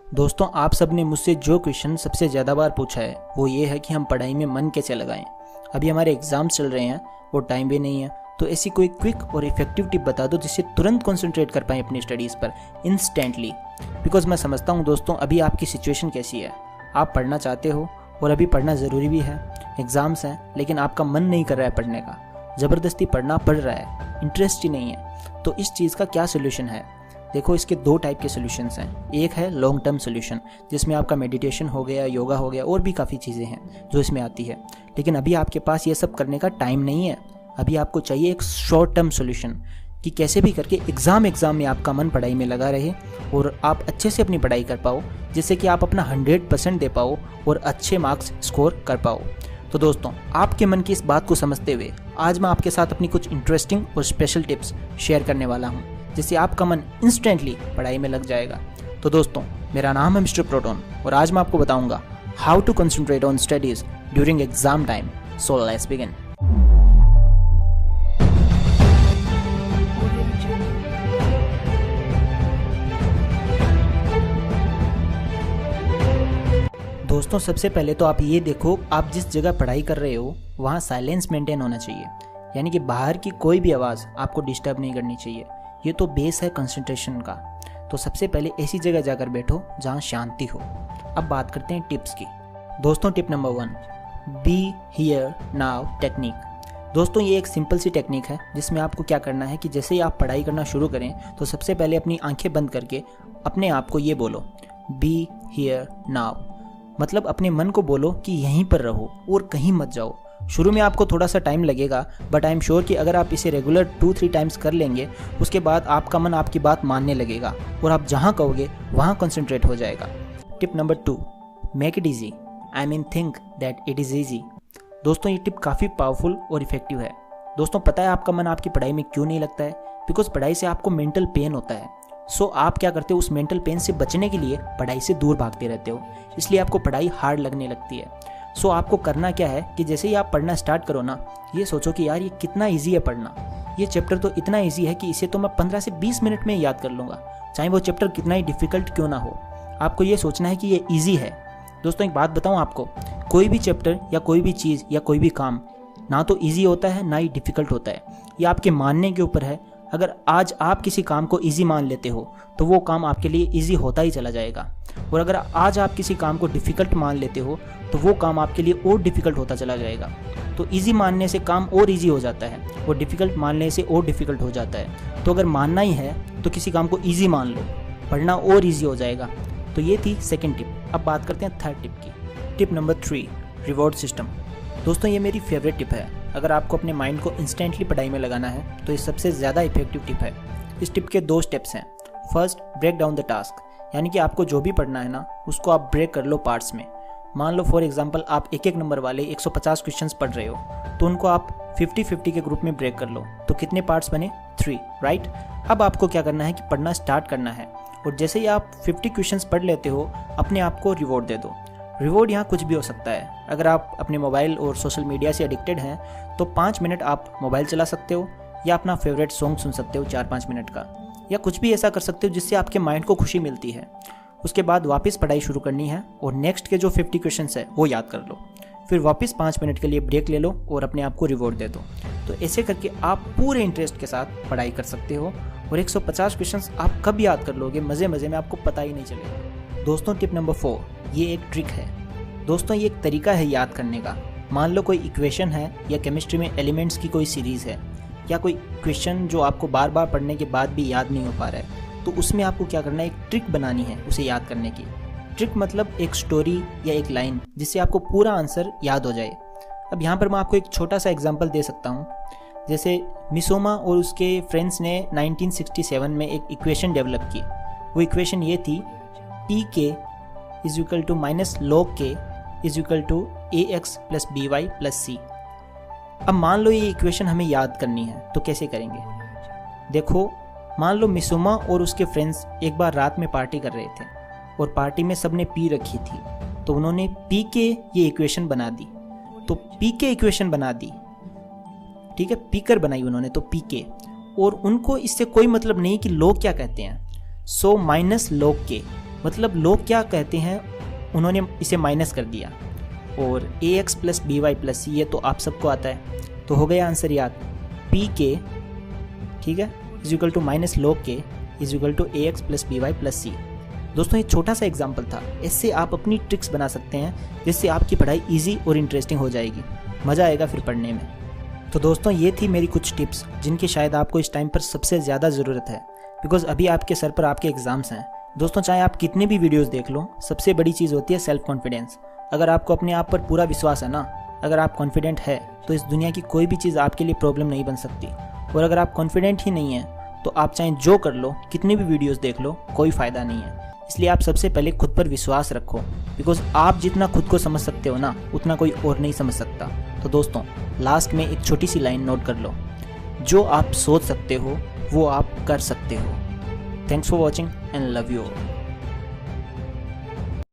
दोस्तों, आप सब ने मुझसे जो क्वेश्चन सबसे ज़्यादा बार पूछा है वो ये है कि हम पढ़ाई में मन कैसे लगाएं। अभी हमारे एग्ज़ाम्स चल रहे हैं और टाइम भी नहीं है, तो ऐसी कोई क्विक और इफेक्टिव टिप बता दो जिससे तुरंत कंसंट्रेट कर पाएँ अपनी स्टडीज़ पर इंस्टेंटली। बिकॉज मैं समझता हूँ दोस्तों, अभी आपकी सिचुएशन कैसी है। आप पढ़ना चाहते हो और अभी पढ़ना ज़रूरी भी है, एग्ज़ाम्स हैं, लेकिन आपका मन नहीं कर रहा है पढ़ने का, ज़बरदस्ती पढ़ना पड़ रहा है, इंटरेस्ट ही नहीं है। तो इस चीज़ का क्या सोल्यूशन है? देखो, इसके दो टाइप के सोल्यूशंस हैं। एक है लॉन्ग टर्म सोल्यूशन, जिसमें आपका मेडिटेशन हो गया, योगा हो गया, और भी काफ़ी चीज़ें हैं जो इसमें आती है। लेकिन अभी आपके पास ये सब करने का टाइम नहीं है। अभी आपको चाहिए एक शॉर्ट टर्म सोल्यूशन कि कैसे भी करके एग्ज़ाम में आपका मन पढ़ाई में लगा रहे और आप अच्छे से अपनी पढ़ाई कर पाओ, जिससे कि आप अपना 100% दे पाओ और अच्छे मार्क्स स्कोर कर पाओ। तो दोस्तों, आपके मन की इस बात को समझते हुए आज मैं आपके साथ अपनी कुछ इंटरेस्टिंग और स्पेशल टिप्स शेयर करने वाला हूँ, जिससे आपका मन इंस्टेंटली पढ़ाई में लग जाएगा। तो दोस्तों, मेरा नाम है मिस्टर प्रोटोन और आज मैं आपको बताऊंगा how to concentrate on studies during exam time. So let's begin. दोस्तों, सबसे पहले तो आप ये देखो, आप जिस जगह पढ़ाई कर रहे हो वहाँ साइलेंस मेंटेन होना चाहिए, यानी कि बाहर की कोई भी आवाज़ आपको डिस्टर्ब नहीं करनी चाहिए। ये तो बेस है कंसंट्रेशन का। तो सबसे पहले ऐसी जगह जाकर बैठो जहाँ शांति हो। अब बात करते हैं टिप्स की। दोस्तों, tip number 1, be here now technique. दोस्तों, ये एक सिंपल सी टेक्निक है जिसमें आपको क्या करना है कि जैसे ही आप पढ़ाई करना शुरू करें तो सबसे पहले अपनी आंखें बंद करके अपने आप को ये बोलो, बी हियर नाउ। मतलब अपने मन को बोलो कि यहीं पर रहो और कहीं मत जाओ। शुरू में आपको थोड़ा सा टाइम लगेगा, बट आई एम श्योर कि अगर आप इसे रेगुलर 2-3 टाइम्स कर लेंगे, उसके बाद आपका मन आपकी बात मानने लगेगा और आप जहाँ कहोगे वहाँ कंसंट्रेट हो जाएगा। Tip number 2, make it easy. I mean think that it is easy. दोस्तों, ये टिप काफ़ी पावरफुल और इफेक्टिव है। दोस्तों, पता है आपका मन आपकी पढ़ाई में क्यों नहीं लगता है? बिकॉज पढ़ाई से आपको मेंटल पेन होता है। सो आप क्या करते हो, उस मेंटल पेन से बचने के लिए पढ़ाई से दूर भागते रहते हो, इसलिए आपको पढ़ाई हार्ड लगने लगती है। सो आपको करना क्या है कि जैसे ही आप पढ़ना स्टार्ट करो ना, ये सोचो कि यार ये कितना इजी है पढ़ना। ये चैप्टर तो इतना इजी है कि इसे तो मैं 15 से 20 मिनट में याद कर लूँगा, चाहे वो चैप्टर कितना ही डिफिकल्ट क्यों ना हो। आपको ये सोचना है कि ये ईजी है। दोस्तों, एक बात बताऊँ आपको, कोई भी चैप्टर या कोई भी चीज़ या कोई भी काम ना तो ईजी होता है ना ही डिफ़िकल्ट होता है। ये आपके मानने के ऊपर है। अगर आज आप किसी काम को ईजी मान लेते हो तो वो काम आपके लिए ईजी होता ही चला जाएगा, और अगर आज आप किसी काम को डिफ़िकल्ट मान लेते हो तो वो काम आपके लिए और डिफ़िकल्ट होता चला जाएगा। तो ईजी मानने से काम और ईजी हो जाता है और डिफ़िकल्ट मानने से और डिफ़िकल्ट हो जाता है। तो अगर मानना ही है तो किसी काम को ईजी मान लो, पढ़ना और ईजी हो जाएगा। तो ये थी सेकेंड टिप। अब बात करते हैं थर्ड टिप की। Tip number 3, reward system. दोस्तों, ये मेरी फेवरेट टिप है। अगर आपको अपने माइंड को इंस्टेंटली पढ़ाई में लगाना है तो ये सबसे ज़्यादा इफेक्टिव टिप है। इस टिप के 2 स्टेप्स हैं। First, break down the task, यानी कि आपको जो भी पढ़ना है ना, उसको आप ब्रेक कर लो पार्ट्स में। मान लो फॉर एग्जांपल आप 1-1 नंबर वाले 150 क्वेश्चंस पढ़ रहे हो, तो उनको आप 50-50 के ग्रुप में ब्रेक कर लो। तो कितने पार्ट्स बने? 3, राइट। अब आपको क्या करना है कि पढ़ना स्टार्ट करना है, और जैसे ही आप 50 क्वेश्चंस पढ़ लेते हो, अपने आप को रिवॉर्ड दे दो। रिवॉर्ड यहाँ कुछ भी हो सकता है। अगर आप अपने मोबाइल और सोशल मीडिया से एडिक्टेड हैं तो 5 मिनट आप मोबाइल चला सकते हो, या अपना फेवरेट सॉन्ग सुन सकते हो 4-5 मिनट का, या कुछ भी ऐसा कर सकते हो जिससे आपके माइंड को खुशी मिलती है। उसके बाद वापस पढ़ाई शुरू करनी है और नेक्स्ट के जो 50 क्वेश्चंस है वो याद कर लो। फिर वापस 5 मिनट के लिए ब्रेक ले लो और अपने आप को रिवॉर्ड दे दो। तो ऐसे करके आप पूरे इंटरेस्ट के साथ पढ़ाई कर सकते हो और 150 क्वेश्चंस आप कब याद कर लोगे, मज़े मज़े में, आपको पता ही नहीं चलेगा। दोस्तों, टिप नंबर 4, ये एक ट्रिक है। दोस्तों, ये एक तरीका है याद करने का। मान लो कोई इक्वेशन है या केमिस्ट्री में एलिमेंट्स की कोई सीरीज़ है, या कोई क्वेश्चन जो आपको बार बार पढ़ने के बाद भी याद नहीं हो पा रहा है, तो उसमें आपको क्या करना है, एक ट्रिक बनानी है उसे याद करने की। ट्रिक मतलब एक स्टोरी या एक लाइन जिससे आपको पूरा आंसर याद हो जाए। अब यहाँ पर मैं आपको एक छोटा सा एग्जाम्पल दे सकता हूँ। जैसे मिसोमा और उसके फ्रेंड्स ने 1967 में एक इक्वेशन डेवलप की। वो इक्वेशन ये थी, pk = -log k = ax + by + c। अब मान लो ये इक्वेशन हमें याद करनी है, तो कैसे करेंगे? देखो, मान लो मिसुमा और उसके फ्रेंड्स एक बार रात में पार्टी कर रहे थे और पार्टी में सबने पी रखी थी, तो उन्होंने पी के ये इक्वेशन बना दी। तो पी के इक्वेशन बना दी, ठीक है, पीकर बनाई उन्होंने, तो पी के। और उनको इससे कोई मतलब नहीं कि लोग क्या कहते हैं। सो -log k, मतलब लोग क्या कहते हैं, उन्होंने इसे माइनस कर दिया। और ax plus B Y plus C, ये तो आप सबको आता है, तो हो गया आंसर याद, पी के, ठीक है, is equal to minus log K is equal to ax plus B Y plus C. दोस्तों ये छोटा सा एग्जाम्पल था, इससे आप अपनी ट्रिक्स बना सकते हैं जिससे आपकी पढ़ाई ईजी और इंटरेस्टिंग हो जाएगी, मज़ा आएगा फिर पढ़ने में। तो दोस्तों ये थी मेरी कुछ टिप्स जिनकी शायद आपको इस टाइम पर सबसे ज़्यादा ज़रूरत है, बिकॉज अभी आपके सर पर आपके एग्ज़ाम्स हैं। दोस्तों चाहे आप कितने भी वीडियोस देख लो, सबसे बड़ी चीज़ होती है सेल्फ कॉन्फिडेंस। अगर आपको अपने आप पर पूरा विश्वास है ना, अगर आप कॉन्फिडेंट है, तो इस दुनिया की कोई भी चीज़ आपके लिए प्रॉब्लम नहीं बन सकती। और अगर आप कॉन्फिडेंट ही नहीं है तो आप चाहे जो कर लो, कितनी भी वीडियोस देख लो, कोई फ़ायदा नहीं है। इसलिए आप सबसे पहले खुद पर विश्वास रखो, बिकॉज आप जितना खुद को समझ सकते हो ना, उतना कोई और नहीं समझ सकता। तो दोस्तों लास्ट में एक छोटी सी लाइन नोट कर लो, जो आप सोच सकते हो वो आप कर सकते हो। Thanks for watching and love you all.